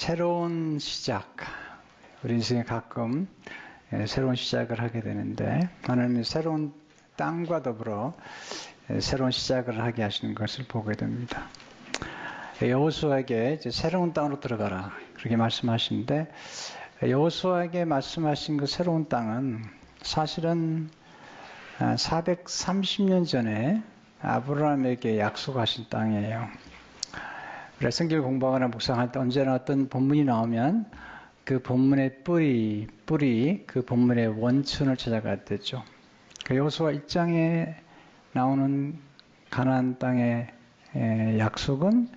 새로운 시작. 우리 인생에 가끔 새로운 시작을 하게 되는데, 하나님은 새로운 땅과 더불어 새로운 시작을 하게 하시는 것을 보게 됩니다. 여호수아에게 이제 새로운 땅으로 들어가라, 그렇게 말씀하시는데, 여호수아에게 말씀하신 그 새로운 땅은 사실은 430년 전에 아브라함에게 약속하신 땅이에요. 우리가 성경을 공부하거나 묵상할 때 언제나 어떤 본문이 나오면 그 본문의 뿌리, 그 본문의 원천을 찾아가야 되죠. 그 여호수아 1장에 나오는 가나안 땅의 약속은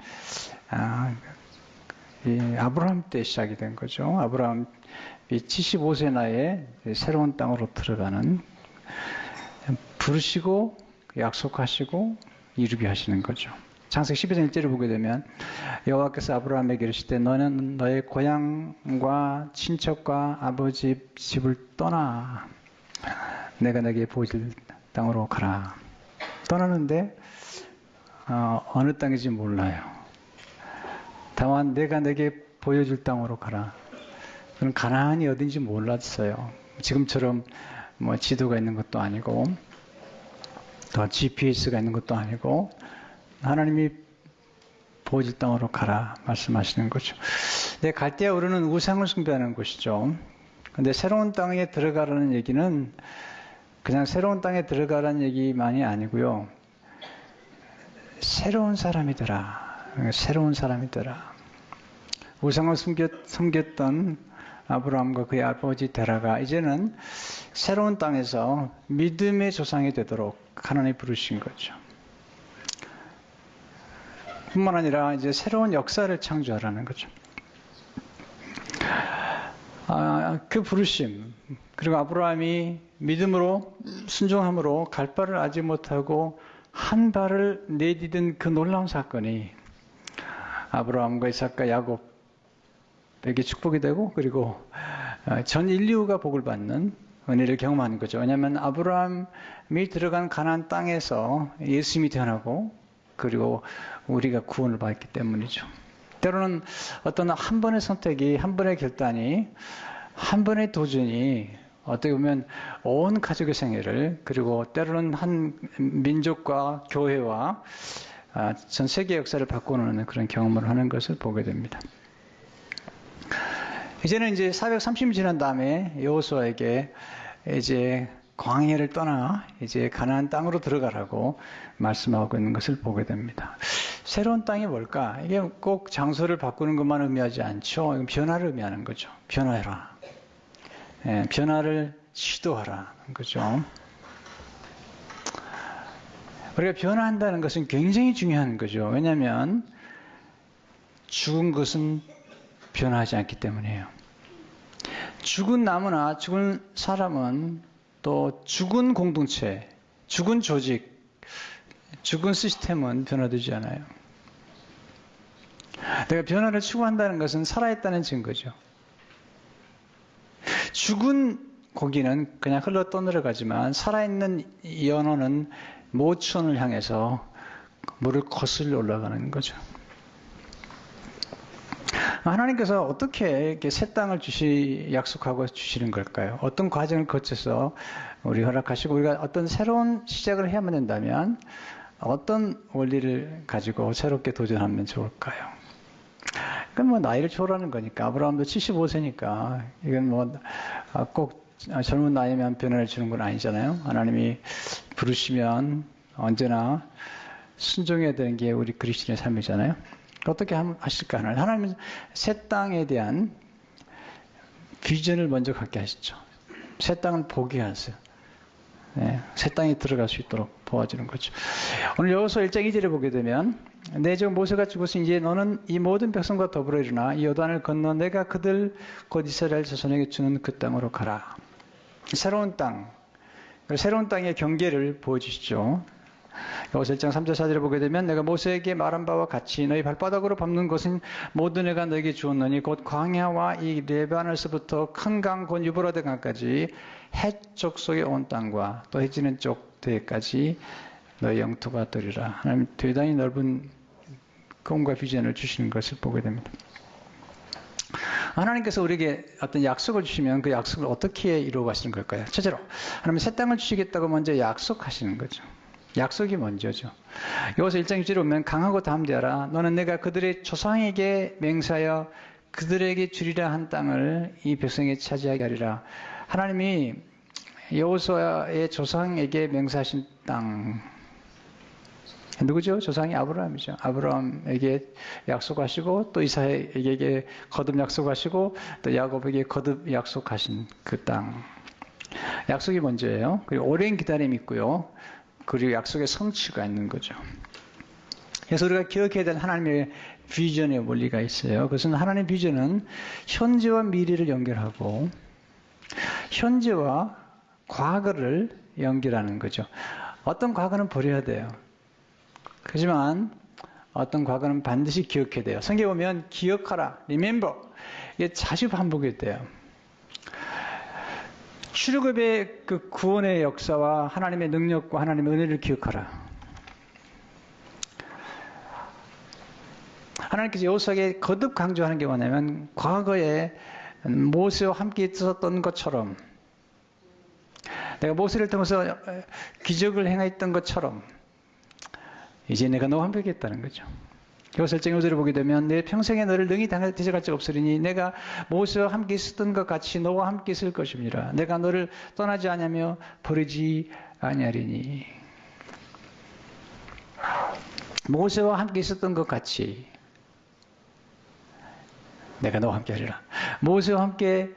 아브라함 때 시작이 된 거죠. 아브라함이 75세 나이에 새로운 땅으로 들어가는, 부르시고 약속하시고 이루게 하시는 거죠. 창세기 12장 1절을 보게 되면 여호와께서 아브라함에게 이르시되 너는 너의 고향과 친척과 아버지 집을 떠나 내가 너에게 보여줄 땅으로 가라. 떠나는데 어느 땅인지 몰라요. 다만 내가 너에게 보여줄 땅으로 가라. 그럼 가나안이 어딘지 몰랐어요. 지금처럼 뭐 지도가 있는 것도 아니고 더 GPS가 있는 것도 아니고 하나님이 보여줄 땅으로 가라 말씀하시는 거죠. 갈대아 우르는 우상을 숭배하는 곳이죠. 근데 새로운 땅에 들어가라는 얘기는 그냥 새로운 땅에 들어가라는 얘기만이 아니고요. 새로운 사람이 되라. 새로운 사람이 되라. 우상을 섬겼던 아브라함과 그의 아버지 데라가 이제는 새로운 땅에서 믿음의 조상이 되도록 하나님이 부르신 거죠. 뿐만 아니라 이제 새로운 역사를 창조하라는 거죠. 그 부르심, 그리고 아브라함이 믿음으로 순종함으로 갈 바를 알지 못하고 한 발을 내디딘 그 놀라운 사건이 아브라함과 이삭과 야곱에게 축복이 되고, 그리고 전 인류가 복을 받는 은혜를 경험하는 거죠. 왜냐하면 아브라함이 들어간 가나안 땅에서 예수님이 태어나고, 그리고 우리가 구원을 받기 때문이죠. 때로는 어떤 한 번의 선택이, 한 번의 결단이, 한 번의 도전이 어떻게 보면 온 가족의 생애를, 그리고 때로는 한 민족과 교회와 전 세계 역사를 바꾸는 그런 경험을 하는 것을 보게 됩니다. 이제는 이제 430년 지난 다음에 여호수아에게 이제 광야를 떠나 이제 가나안 땅으로 들어가라고 말씀하고 있는 것을 보게 됩니다. 새로운 땅이 뭘까? 이게 꼭 장소를 바꾸는 것만 의미하지 않죠. 변화를 의미하는 거죠. 변화해라. 변화를 시도하라. 그죠? 우리가 변화한다는 것은 굉장히 중요한 거죠. 왜냐하면 죽은 것은 변화하지 않기 때문이에요. 죽은 나무나 죽은 사람은 또 죽은 공동체, 죽은 조직, 죽은 시스템은 변화되지 않아요. 내가 변화를 추구한다는 것은 살아있다는 증거죠. 죽은 고기는 그냥 흘러 떠내려가지만 살아있는 연어는 모천을 향해서 물을 거슬러 올라가는 거죠. 하나님께서 어떻게 이렇게 새 땅을 약속하고 주시는 걸까요? 어떤 과정을 거쳐서 우리 허락하시고 우리가 어떤 새로운 시작을 해야만 된다면 어떤 원리를 가지고 새롭게 도전하면 좋을까요? 그건 뭐 나이를 초월하는 거니까. 아브라함도 75세니까 이건 뭐 꼭 젊은 나이면 변화를 주는 건 아니잖아요. 하나님이 부르시면 언제나 순종해야 되는 게 우리 그리스도인의 삶이잖아요. 어떻게 하실까? 하나님은 새 땅에 대한 비전을 먼저 갖게 하시죠. 새 땅을 보게 하세요. 새 땅에 들어갈 수 있도록 도와주는 거죠. 오늘 여호수아 1장 2절에 보게 되면 내 종 모세가 죽었으니 이제 너는 이 모든 백성과 더불어 일어나 이 요단을 건너 내가 그들 곧 이스라엘 자손에게 주는 그 땅으로 가라. 새로운 땅, 새로운 땅의 경계를 보여주시죠. 여호수아 1장 3절 4절에 보게 되면 내가 모세에게 말한 바와 같이 너희 발바닥으로 밟는 것은 모든 애가 너에게 주었느니 곧 광야와 이 레바논에서부터 큰 강 곧 유브라데 강까지 해쪽 속에 온 땅과 또 해지는 쪽 대까지 너의 영토가 되리라. 하나님 대단히 넓은 꿈과 비전을 주시는 것을 보게 됩니다. 하나님께서 우리에게 어떤 약속을 주시면 그 약속을 어떻게 이루어 가시는 걸까요? 첫째로 하나님 새 땅을 주시겠다고 먼저 약속하시는 거죠. 약속이 먼저죠. 여기서 1장 1절에 보면 강하고 담대하라. 너는 내가 그들의 조상에게 맹세하여 그들에게 주리라 한 땅을 이 백성에게 차지하게 하리라. 하나님이 여호수아의 조상에게 맹세하신 땅, 누구죠? 조상이 아브라함이죠. 아브라함에게 약속하시고 또 이삭에게 거듭 약속하시고 또 야곱에게 거듭 약속하신 그 땅. 약속이 먼저예요. 그리고 오랜 기다림이 있고요. 그리고 약속의 성취가 있는 거죠. 그래서 우리가 기억해야 될 하나님의 비전의 원리가 있어요. 그것은 하나님의 비전은 현재와 미래를 연결하고 현재와 과거를 연결하는 거죠. 어떤 과거는 버려야 돼요. 하지만 어떤 과거는 반드시 기억해야 돼요. 성경에 보면 기억하라, remember. 이게 자주 반복이 돼요. 출애굽의 그 구원의 역사와 하나님의 능력과 하나님의 은혜를 기억하라. 하나님께서 여호수아에게 거듭 강조하는 게 뭐냐면 과거에 모세와 함께 있었던 것처럼 내가 모세를 통해서 기적을 행했던 것처럼 이제 내가 너와 함께 하겠다는 거죠. 여기서 1장 5절을 보게 되면 내 평생에 너를 능히 대적할 적 없으리니 내가 모세와 함께 있었던 것 같이 너와 함께 있을 것입니다. 내가 너를 떠나지 아니하며 버리지 아니하리니. 모세와 함께 있었던 것 같이 내가 너와 함께 하리라. 모세와 함께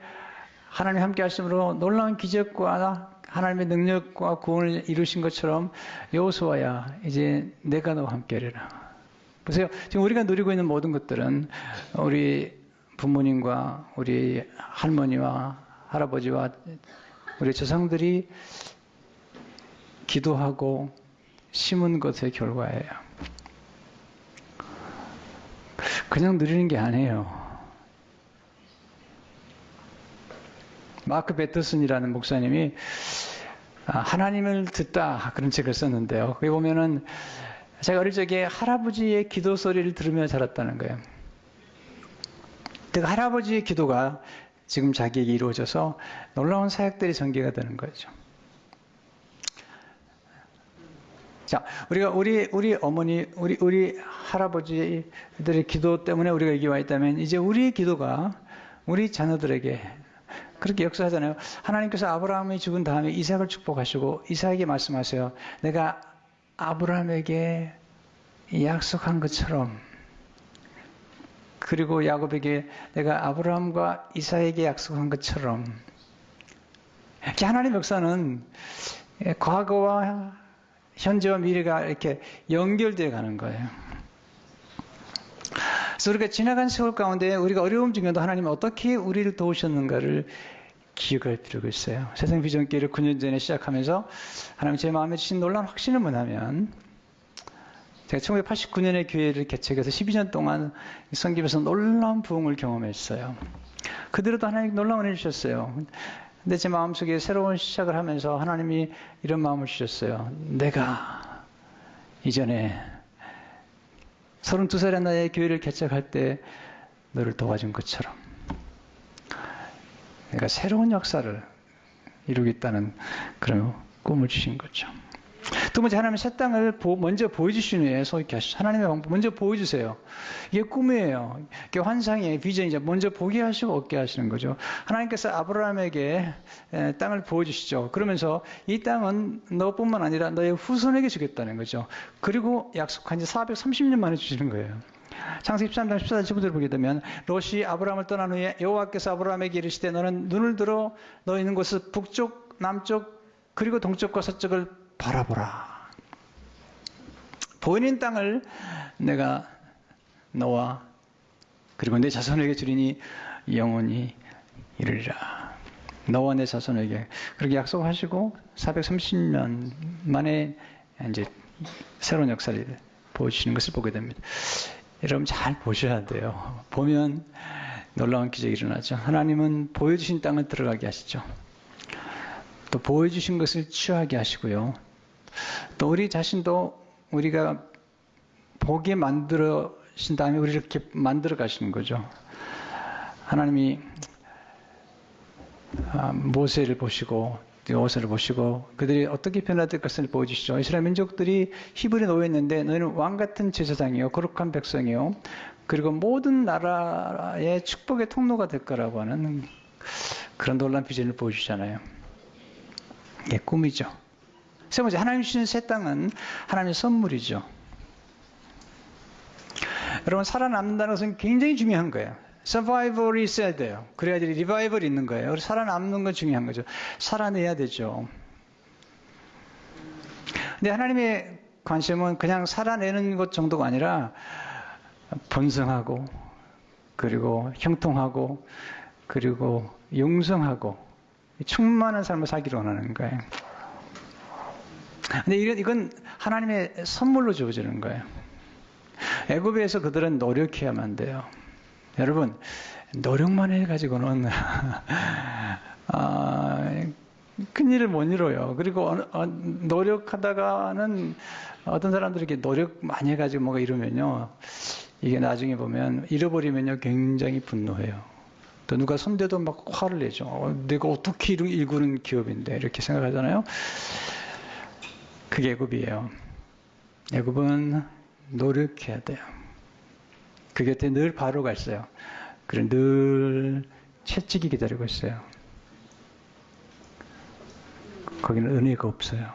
하나님 함께 하심으로 놀라운 기적과 하나님의 능력과 구원을 이루신 것처럼 여호수아야 이제 내가 너와 함께 하리라. 보세요. 지금 우리가 누리고 있는 모든 것들은 우리 부모님과 우리 할머니와 할아버지와 우리 조상들이 기도하고 심은 것의 결과예요. 그냥 누리는 게 아니에요. 마크 베터슨이라는 목사님이 하나님을 듣다 그런 책을 썼는데요. 거기 보면은 제가 어릴 적에 할아버지의 기도 소리를 들으며 자랐다는 거예요. 그 할아버지의 기도가 지금 자기에게 이루어져서 놀라운 사역들이 전개가 되는 거죠. 자, 우리가 우리 어머니, 우리 할아버지들의 기도 때문에 우리가 여기 와 있다면 이제 우리의 기도가 우리 자녀들에게 그렇게 역사하잖아요. 하나님께서 아브라함이 죽은 다음에 이삭을 축복하시고 이삭에게 말씀하세요. 내가 아브라함에게 약속한 것처럼 그리고 야곱에게 내가 아브라함과 이삭에게 약속한 것처럼 하나님의 역사는 과거와 현재와 미래가 이렇게 연결되어 가는 거예요. 그래서 우리가 지나간 세월 가운데 우리가 어려움 중에도 하나님은 어떻게 우리를 도우셨는가를 기억할 필요가 있어요. 세상 비전교회를 9년 전에 시작하면서 하나님 제 마음에 주신 놀라운 확신은 뭐냐면 제가 1989년에 교회를 개척해서 12년 동안 섬기면서 놀라운 부흥을 경험했어요. 그대로도 하나님 놀라운 은혜를 주셨어요. 근데 제 마음속에 새로운 시작을 하면서 하나님이 이런 마음을 주셨어요. 내가 이전에 32살의 나의 교회를 개척할 때 너를 도와준 것처럼 내가 새로운 역사를 이루겠다는 그런 꿈을 주신 거죠. 두 번째, 하나님의 새 땅을 먼저 보여주신 후에 소위케 하시죠. 하나님의 방법 먼저 보여주세요. 이게 꿈이에요. 이게 환상이에요. 비전이죠. 먼저 보게 하시고 얻게 하시는 거죠. 하나님께서 아브라함에게 땅을 보여주시죠. 그러면서 이 땅은 너뿐만 아니라 너의 후손에게 주겠다는 거죠. 그리고 약속한 지 430년 만에 주시는 거예요. 창세기 13장 14절 15절을 보게 되면 롯이 아브라함을 떠난 후에 여호와께서 아브라함에게 이르시되 너는 눈을 들어 너 있는 곳을 북쪽, 남쪽, 그리고 동쪽과 서쪽을 바라보라. 보이는 땅을 내가 너와 그리고 내 자손에게 주리니 영원히 이르리라. 너와 내 자손에게 그렇게 약속하시고 430년 만에 이제 새로운 역사를 보여주시는 것을 보게 됩니다. 여러분 잘 보셔야 돼요. 보면 놀라운 기적이 일어나죠. 하나님은 보여주신 땅을 들어가게 하시죠. 또 보여주신 것을 취하게 하시고요. 또 우리 자신도 우리가 보게 만들어신 다음에 우리를 이렇게 만들어 가시는 거죠. 하나님이 모세를 보시고 여호수아를 보시고 그들이 어떻게 변화될 것을 보여주시죠. 이스라엘 민족들이 히브리에 놓여있는데 너희는 왕같은 제사장이요 거룩한 백성이요 그리고 모든 나라의 축복의 통로가 될 거라고 하는 그런 놀라운 비전을 보여주잖아요. 이게 꿈이죠. 세 번째, 하나님 주신 새 땅은 하나님의 선물이죠. 여러분, 살아남는다는 것은 굉장히 중요한 거예요. 서바이벌이 있어야 돼요. 그래야지 리바이벌이 있는 거예요. 살아남는 건 중요한 거죠. 살아내야 되죠. 근데 하나님의 관심은 그냥 살아내는 것 정도가 아니라 번성하고 그리고 형통하고 그리고 용성하고 충만한 삶을 살기를 원하는 거예요. 근데 이건 하나님의 선물로 주어지는 거예요. 애굽에서 그들은 노력해야만 돼요. 여러분, 노력만 해가지고는 큰일을 못 이뤄요. 그리고 노력하다가는 어떤 사람들이 노력 많이 해가지고 뭐가 이루면요, 이게 나중에 보면 잃어버리면요 굉장히 분노해요. 또 누가 손대도 막 화를 내죠. 내가 어떻게 일구는 기업인데 이렇게 생각하잖아요. 그게 애굽이에요. 애굽은 노력해야 돼요. 그 곁에 늘 바로가 있어요. 그래 늘 채찍이 기다리고 있어요. 거기는 은혜가 없어요.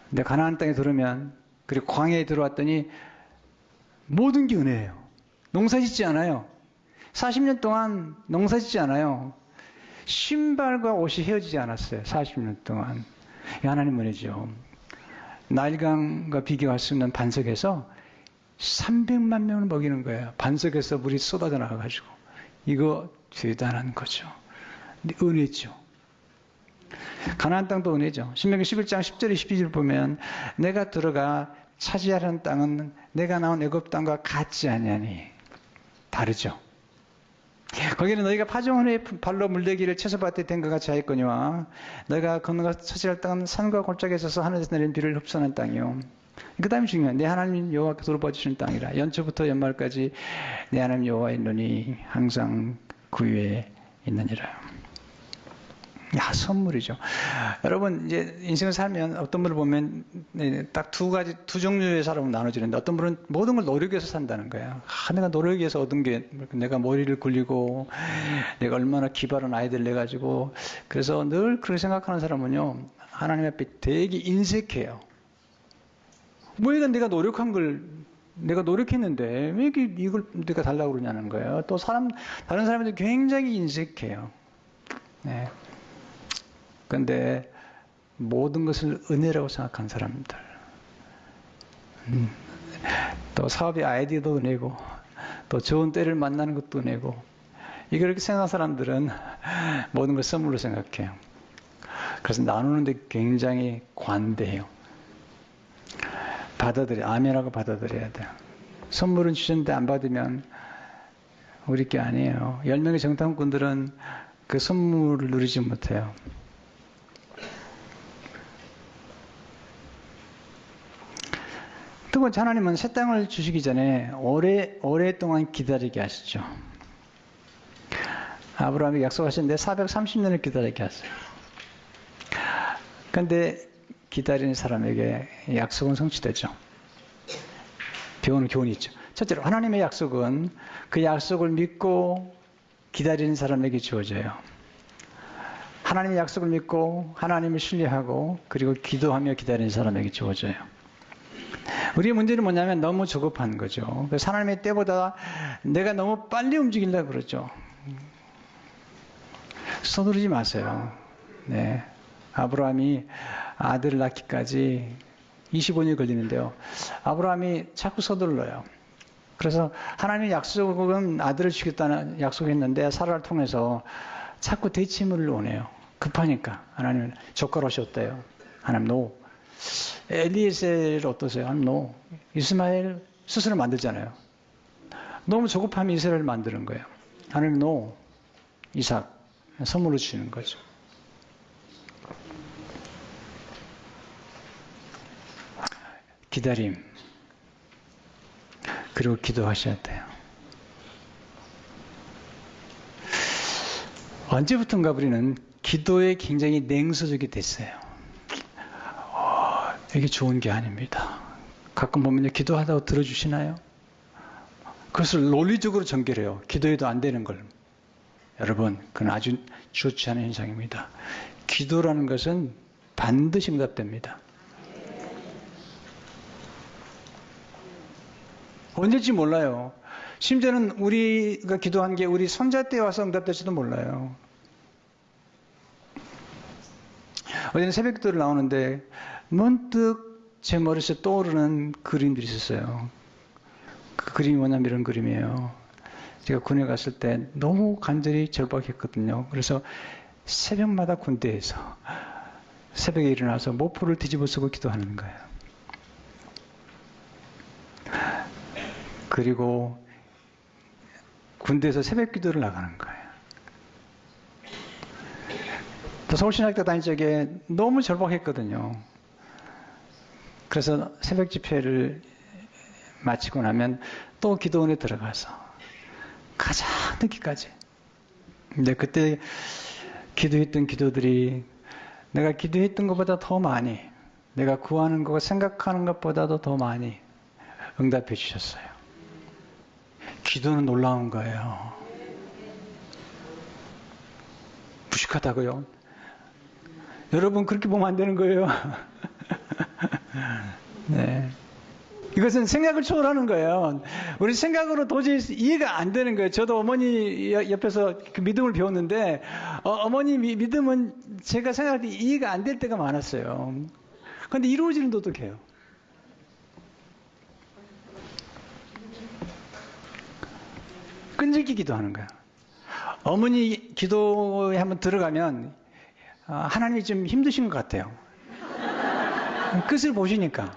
근데 가나안 땅에 들어오면 그리고 광야에 들어왔더니 모든 게 은혜예요. 농사 짓지 않아요. 40년 동안 농사 짓지 않아요. 신발과 옷이 헤어지지 않았어요. 40년 동안. 하나님 은혜죠. 나일강과 비교할 수 있는 반석에서 300만 명을 먹이는 거예요. 반석에서 물이 쏟아져 나와가지고. 이거 대단한 거죠. 은혜죠. 가나안 땅도 은혜죠. 신명기 11장 10절 12절 보면 내가 들어가 차지하려는 땅은 내가 나온 애굽 땅과 같지 아니하니. 다르죠. 거기는 너희가 파종 후에 발로 물대기를 채소밭에 된 것 같이 하였거니와 너희가 건너가 차지할 땅은 산과 골짜기에 있어서 하늘에서 내린 비를 흡수하는 땅이요. 그 다음에 중요한 내 하나님 여호와께서 돌봐주시는 땅이라. 연초부터 연말까지 내 하나님 여호와의 눈이 항상 그 위에 있느니라. 야, 선물이죠. 여러분, 이제 인생을 살면 어떤 분을 보면 딱 두 종류의 사람으로 나눠지는데 어떤 분은 모든 걸 노력해서 산다는 거예요. 내가 노력해서 얻은 게 내가 머리를 굴리고 내가 얼마나 기발한 아이디어를 내가지고 그래서 늘 그렇게 생각하는 사람은요, 하나님 앞에 되게 인색해요. 뭐 이건 내가 노력한 걸 내가 노력했는데 왜 이걸 내가 달라고 그러냐는 거예요. 또 다른 사람들 굉장히 인색해요. 네. 그런데 모든 것을 은혜라고 생각하는 사람들, 또 사업의 아이디어도 은혜고, 또 좋은 때를 만나는 것도 은혜고, 이렇게 생각하는 사람들은 모든 걸 선물로 생각해요. 그래서 나누는데 굉장히 관대해요. 아멘하고 받아들여야 돼요. 선물은 주셨는데 안 받으면 우리 게 아니에요. 10명의 정탐꾼들은 그 선물을 누리지 못해요. 두 번째, 하나님은 새 땅을 주시기 전에 오랫동안 기다리게 하시죠. 아브라함이 약속하셨는데 430년을 기다리게 하세요. 그런데 기다리는 사람에게 약속은 성취되죠. 배우는 교훈이 있죠. 첫째로 하나님의 약속은 그 약속을 믿고 기다리는 사람에게 주어져요. 하나님의 약속을 믿고 하나님을 신뢰하고 그리고 기도하며 기다리는 사람에게 주어져요. 우리의 문제는 뭐냐면 너무 조급한 거죠. 그래서 하나님의 때보다 내가 너무 빨리 움직이려고 그러죠. 서두르지 마세요. 네. 아브라함이 아들을 낳기까지 25년이 걸리는데요. 아브라함이 자꾸 서둘러요. 그래서 하나님의 약속은 아들을 주겠다는 약속했는데 사라를 통해서 자꾸 대치물을 원해요. 급하니까 하나님은 젓가락이 어때요? 하나님 노. 엘리에셀 어떠세요? 하나님 노. 이스마엘 스스로 만들잖아요. 너무 조급하면 이스라엘을 만드는 거예요. 하나님 노. 이삭 선물로 주시는 거죠. 기다림 그리고 기도하셔야 돼요. 언제부턴가 우리는 기도에 굉장히 냉소적이 됐어요. 이게 좋은 게 아닙니다. 가끔 보면 기도하다고 들어주시나요? 그것을 논리적으로 전개해요. 기도해도 안 되는 걸. 여러분, 그건 아주 좋지 않은 현상입니다. 기도라는 것은 반드시 응답됩니다. 언제인지 몰라요. 심지어는 우리가 기도한 게 우리 손자 때 와서 응답될지도 몰라요. 어제는 새벽 기도를 나오는데 문득 제 머릿속에 떠오르는 그림들이 있었어요. 그 그림이 뭐냐면 이런 그림이에요. 제가 군에 갔을 때 너무 간절히 절박했거든요. 그래서 새벽마다 군대에서 새벽에 일어나서 모포를 뒤집어 쓰고 기도하는 거예요. 그리고 군대에서 새벽 기도를 나가는 거예요. 또 서울신학교 다닐 적에 너무 절박했거든요. 그래서 새벽 집회를 마치고 나면 또 기도원에 들어가서 가장 늦게까지. 근데 그때 기도했던 기도들이 내가 기도했던 것보다 더 많이, 내가 구하는 것, 생각하는 것보다도 더 많이 응답해 주셨어요. 기도는 놀라운 거예요. 무식하다고요? 여러분 그렇게 보면 안 되는 거예요. 네. 이것은 생각을 초월하는 거예요. 우리 생각으로 도저히 이해가 안 되는 거예요. 저도 어머니 옆에서 그 믿음을 배웠는데 어머니 믿음은 제가 생각할 때 이해가 안 될 때가 많았어요. 그런데 이루어지는 어떡해요? 끈질기 기도하는 거야. 어머니 기도에 한번 들어가면 하나님이 좀 힘드신 것 같아요. 끝을 보시니까.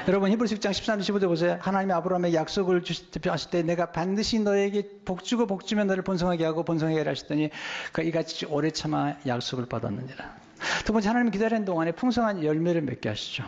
여러분 히브리서 6장 13절 15절 보세요. 하나님이 아브라함에게 약속을 하실 때 내가 반드시 너에게 복주고 복주면 너를 번성하게 하고 번성하게 하라 하셨더니 그 이같이 오래 참아 약속을 받았느니라. 두 번째, 하나님이 기다리는 동안에 풍성한 열매를 맺게 하시죠.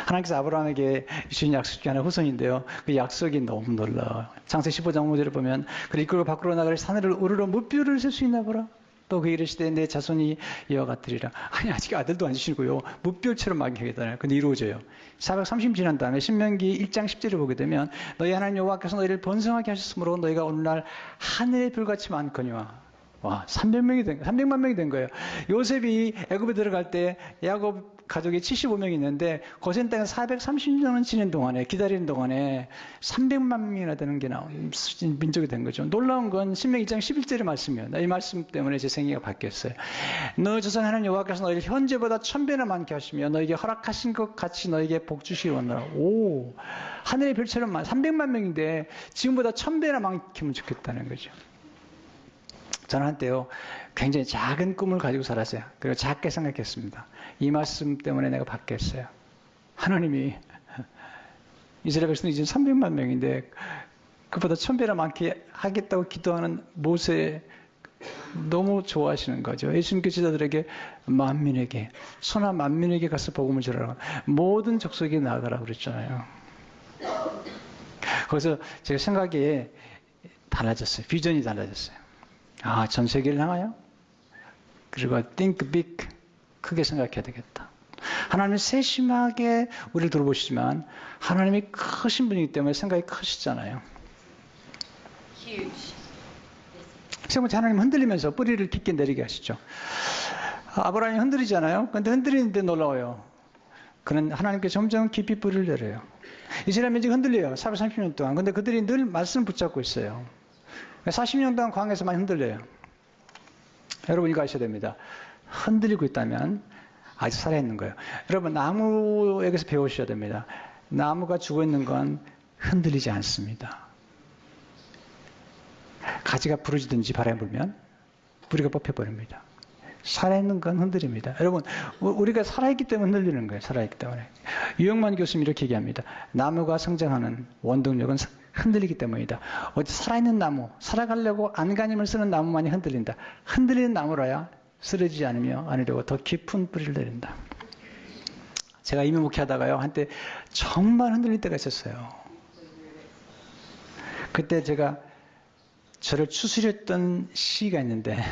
하나님께서 아브라함에게 주신 약속 중에 하나 후손인데요. 그 약속이 너무 놀라워요. 창세기 15장 5절을 보면 그를 이끌고 밖으로 나가려 하늘을 우르러 무뼈를 셀 수 있나 보라. 또 그 이르시되 내 자손이 이와 같으리라. 아니 아직 아들도 안 주시고요. 무뼈처럼 막히겠다네요. 근데 이루어져요. 430년 지난 다음에 신명기 1장 10절을 보게 되면 너희 하나님 여호와께서 너희를 번성하게 하셨으므로 너희가 오늘날 하늘의 별같이 많거니와. 와, 300만 명이 된 거예요. 요셉이 애굽에 들어갈 때 야곱 가족이 75명이 있는데 고센 땅에 430년을 지낸 동안에 기다리는 동안에 300만 명이나 되는 게 나온 민족이 된 거죠. 놀라운 건 신명기 2장 11절의 말씀이에요. 이 말씀 때문에 제 생애가 바뀌었어요. 너 조선 하나님 여호와께서 너희를 현재보다 1000배나 많게 하시며 너에게 허락하신 것 같이 너에게 복 주시기 원하라. 오, 하늘의 별처럼 300만 명인데 지금보다 1000배나 많기면 좋겠다는 거죠. 저는 한때요 굉장히 작은 꿈을 가지고 살았어요. 그리고 작게 생각했습니다. 이 말씀 때문에 내가 바뀌었어요. 하나님이 이스라엘 백성이 이제 300만 명인데 그보다 1000배나 많게 하겠다고 기도하는 모세 너무 좋아하시는 거죠. 예수님께서 제자들에게 만민에게 소나 만민에게 가서 복음을 전하라. 모든 족속에 나가라 그랬잖아요. 거기서 제가 생각이 달라졌어요. 비전이 달라졌어요. 아, 전 세계를 향하여? 그리고 think big, 크게 생각해야 되겠다. 하나님은 세심하게 우리를 돌보시지만 하나님이 크신 분이기 때문에 생각이 크시잖아요. 생각보다 하나님 흔들리면서 뿌리를 깊게 내리게 하시죠. 아브라함이 흔들리잖아요. 그런데 흔들리는데 놀라워요. 그는 하나님께 점점 깊이 뿌리를 내려요. 이스라엘 민족이 흔들려요. 430년 동안. 그런데 그들이 늘 말씀을 붙잡고 있어요. 40년 동안 광야에서 많이 흔들려요. 여러분 이거 아셔야 됩니다. 흔들리고 있다면 아직 살아있는 거예요. 여러분 나무에게서 배우셔야 됩니다. 나무가 죽어있는 건 흔들리지 않습니다. 가지가 부러지든지 바람이 불면 뿌리가 뽑혀버립니다. 살아있는 건 흔들립니다. 여러분 우리가 살아있기 때문에 흔들리는 거예요. 살아있기 때문에. 유영만 교수님 이렇게 얘기합니다. 나무가 성장하는 원동력은 흔들리기 때문이다. 어디 살아있는 나무, 살아가려고 안간힘을 쓰는 나무만이 흔들린다. 흔들리는 나무라야 쓰러지지 않으려고 더 깊은 뿌리를 내린다. 제가 이미 목회하다가요, 한때 정말 흔들릴 때가 있었어요. 그때 제가 저를 추스렸던 시가 있는데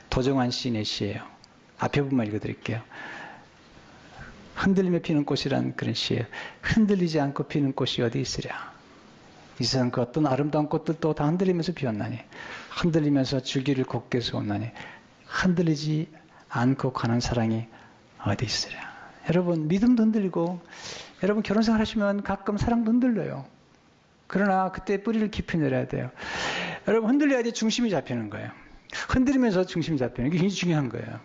도정환 시인의 시예요. 앞에 부분만 읽어드릴게요. 흔들리며 피는 꽃이란 그런 시예요. 흔들리지 않고 피는 꽃이 어디 있으랴. 이 세상 그 어떤 아름다운 꽃들도 다 흔들리면서 피었나니, 흔들리면서 줄기를 곱게 쏘나니, 흔들리지 않고 가는 사랑이 어디 있으랴. 여러분, 믿음도 흔들리고, 여러분 결혼생활 하시면 가끔 사랑도 흔들려요. 그러나 그때 뿌리를 깊이 내려야 돼요. 여러분, 흔들려야지 중심이 잡히는 거예요. 흔들리면서 중심이 잡히는 게 굉장히 중요한 거예요.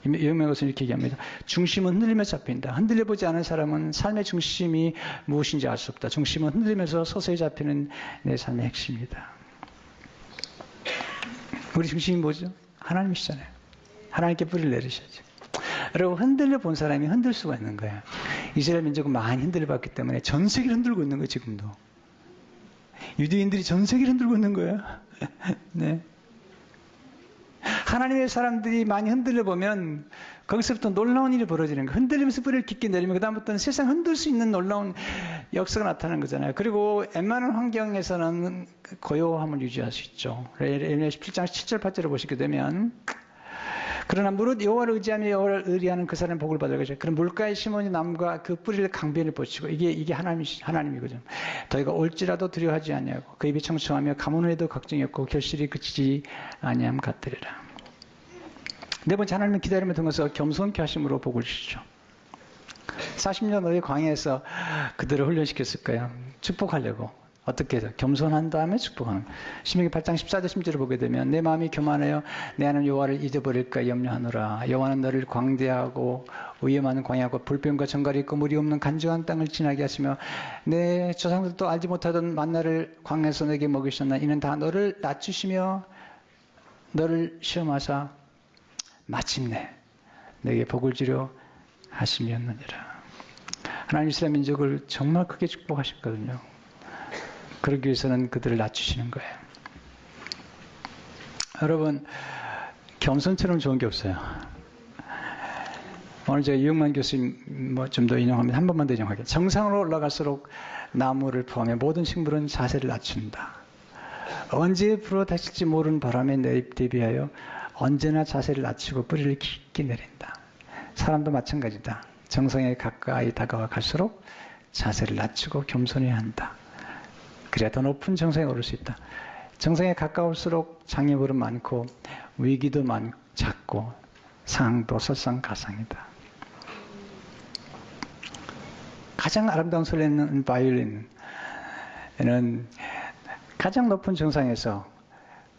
이영명 교수는 이렇게 얘기합니다. 중심은 흔들리면서 잡힌다. 흔들려보지 않은 사람은 삶의 중심이 무엇인지 알 수 없다. 중심은 흔들리면서 서서히 잡히는 내 삶의 핵심이다. 우리 중심이 뭐죠? 하나님이시잖아요. 하나님께 뿌리를 내리셔야죠. 여러분, 흔들려 본 사람이 흔들 수가 있는 거예요. 이스라엘 민족은 많이 흔들려 봤기 때문에 전 세계를 흔들고 있는 거예요, 지금도. 유대인들이 전 세계를 흔들고 있는 거예요. 네. 하나님의 사람들이 많이 흔들려 보면 거기서부터 놀라운 일이 벌어지는 거예요. 흔들리면서 뿌리를 깊게 내리면 그다음부터는 세상 흔들 수 있는 놀라운 역사가 나타나는 거잖아요. 그리고 웬만한 환경에서는 고요함을 유지할 수 있죠. 에레미야 17장 7절 8절을 보시게 되면, 그러나 무릇 여호와를 의지하며 여호와를 의리하는 그 사람은 복을 받을 것이다. 그런 물가에 심은 나무가 그 뿌리를 강변에 뻗치고, 이게 하나님이거든. 너희가 올지라도 두려워하지 아니하고 그 입이 청청하며 가뭄을 해도 걱정이 없고 결실이 그치지 아니함 같으리라. 네 번째, 하나님은 기다림을 통해서 겸손케 하심으로 복을 주시죠. 40년 어디 광야에서 그들을 훈련시켰을 거예요. 축복하려고. 어떻게 해서? 겸손한 다음에 축복하는 거예요. 신명기 8장 14절 10절을 보게 되면, 내 마음이 교만하여 내 하나님 여호와를 잊어버릴까 염려하노라. 여호와는 너를 광대하고 위험한 광야고 불병과 정갈이 있고 물이 없는 간증한 땅을 지나게 하시며 내 조상들도 알지 못하던 만나를 광야에서 내게 먹이셨나. 이는 다 너를 낮추시며 너를 시험하사 마침내 내게 복을 주려 하심이었느니라. 하나님 이스라엘 민족을 정말 크게 축복하셨거든요. 그러기 위해서는 그들을 낮추시는 거예요. 여러분, 겸손처럼 좋은 게 없어요. 오늘 제가 이용만 교수님 좀 더 인용합니다. 한 번만 더 인용할게요. 정상으로 올라갈수록 나무를 포함해 모든 식물은 자세를 낮춘다. 언제 불어닥칠지 모르는 바람에 대비하여 언제나 자세를 낮추고 뿌리를 깊게 내린다. 사람도 마찬가지다. 정성에 가까이 다가와 갈수록 자세를 낮추고 겸손해야 한다. 그래야 더 높은 정성에 오를 수 있다. 정성에 가까울수록 장애물은 많고 위기도 작고 상도 설상가상이다. 가장 아름다운 소리는 바이올린은 가장 높은 정상에서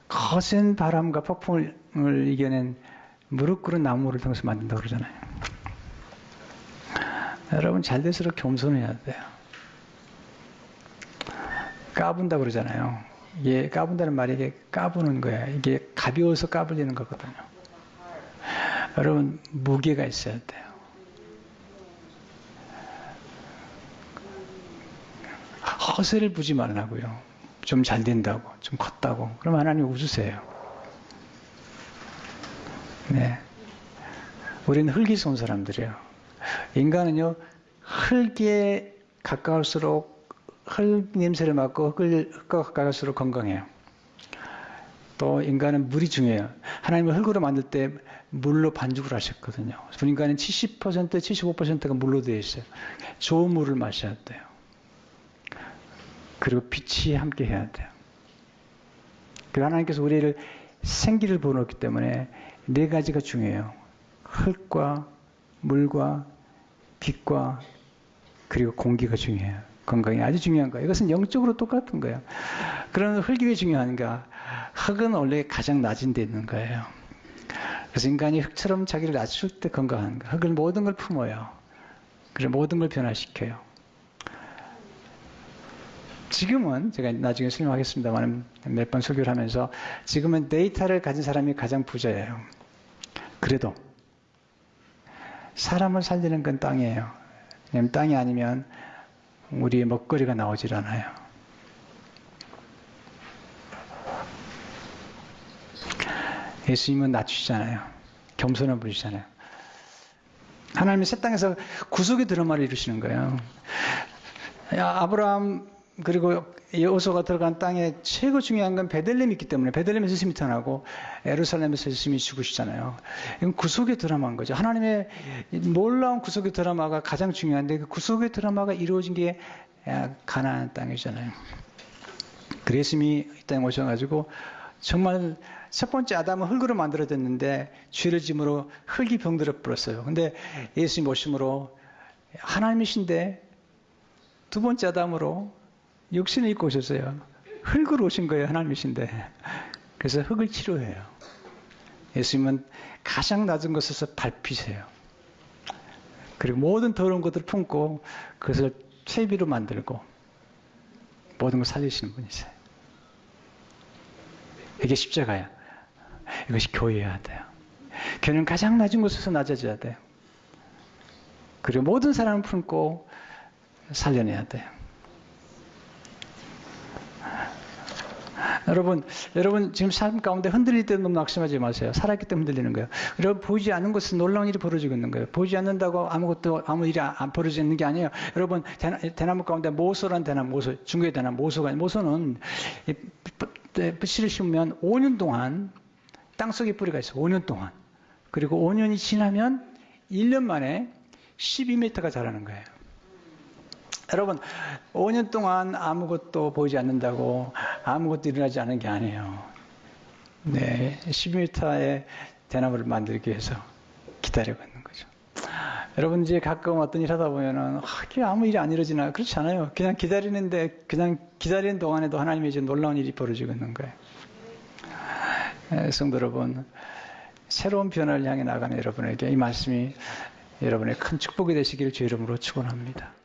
거센 바람과 폭풍을 이겨낸 무릎 꿇은 나무를 통해서 만든다고 그러잖아요. 여러분, 잘 될수록 겸손해야 돼요. 까분다 그러잖아요. 이게 까분다는 말이 이게 까부는 거야. 이게 가벼워서 까불리는 거거든요. 여러분, 무게가 있어야 돼요. 허세를 부지 말라고요. 좀 잘 된다고, 좀 컸다고. 그럼 하나님 웃으세요. 네. 우리는 흙이 쏜 사람들이에요. 인간은요, 흙에 가까울수록 흙 냄새를 맡고 흙과 가까울수록 건강해요. 또 인간은 물이 중요해요. 하나님은 흙으로 만들 때 물로 반죽을 하셨거든요. 인간은 70%, 75%가 물로 되어 있어요. 좋은 물을 마셔야 돼요. 그리고 빛이 함께 해야 돼요. 그리고 하나님께서 우리를 생기를 부어놓기 때문에 네 가지가 중요해요. 흙과 물과 빛과 그리고 공기가 중요해요. 건강이 아주 중요한 거예요. 이것은 영적으로 똑같은 거예요. 그러면 흙이 왜 중요한가? 흙은 원래 가장 낮은 데 있는 거예요. 그래서 인간이 흙처럼 자기를 낮출 때 건강한 거예요. 흙은 모든 걸 품어요. 그래서 모든 걸 변화시켜요. 지금은 제가 나중에 설명하겠습니다만 몇 번 설교를 하면서 지금은 데이터를 가진 사람이 가장 부자예요. 그래도 사람을 살리는 건 땅이에요. 왜냐하면 땅이 아니면 우리의 먹거리가 나오질 않아요. 예수님은 낮추시잖아요. 겸손한 분이시잖아요. 하나님이 새 땅에서 구속의 드라마를 이루시는 거예요. 아브라함 그리고 여호수아가 들어간 땅에 최고 중요한 건 베들레헴이 있기 때문에 베들레헴에서 예수님이 태어나고 예루살렘에서 예수님이 죽으시잖아요. 이건 구속의 드라마인 거죠. 하나님의 놀라운 구속의 드라마가 가장 중요한데 그 구속의 드라마가 이루어진 게 가나안 땅이잖아요. 그래서 예수님이 이 땅에 오셔가지고 정말 첫 번째 아담은 흙으로 만들어졌는데 죄를 짐으로 흙이 병들어 버렸어요. 근데 예수님 오심으로 하나님이신데 두 번째 아담으로 육신을 입고 오셨어요. 흙으로 오신 거예요. 하나님이신데. 그래서 흙을 치료해요. 예수님은 가장 낮은 곳에서 밟히세요. 그리고 모든 더러운 것들을 품고 그것을 퇴비로 만들고 모든 걸 살리시는 분이세요. 이게 십자가예요. 이것이 교회여야 돼요. 교회는 가장 낮은 곳에서 낮아져야 돼요. 그리고 모든 사람을 품고 살려내야 돼요. 여러분 지금 삶 가운데 흔들릴 때 너무 낙심하지 마세요. 살아있기 때문에 흔들리는 거예요. 여러분 보이지 않는 곳에서 놀라운 일이 벌어지고 있는 거예요. 보이지 않는다고 아무 일이 안 벌어지는 게 아니에요. 여러분 대나무 가운데 모소란 대나무, 모소, 중국의 대나무, 모소는 씨를 심으면 5년 동안 땅속에 뿌리가 있어요. 5년 동안. 그리고 5년이 지나면 1년 만에 12m가 자라는 거예요. 여러분 5년 동안 아무것도 보이지 않는다고 아무것도 일어나지 않은 게 아니에요. 네, 12m의 대나무를 만들기 위해서 기다리고 있는 거죠. 여러분 이제 가끔 어떤 일 하다 보면은 아무 일이 안 이루어지나 그렇지 않아요. 그냥 기다리는 동안에도 하나님의 이제 놀라운 일이 벌어지고 있는 거예요. 네, 성도 여러분, 새로운 변화를 향해 나가는 여러분에게 이 말씀이 여러분의 큰 축복이 되시기를 주의 이름으로 축원합니다.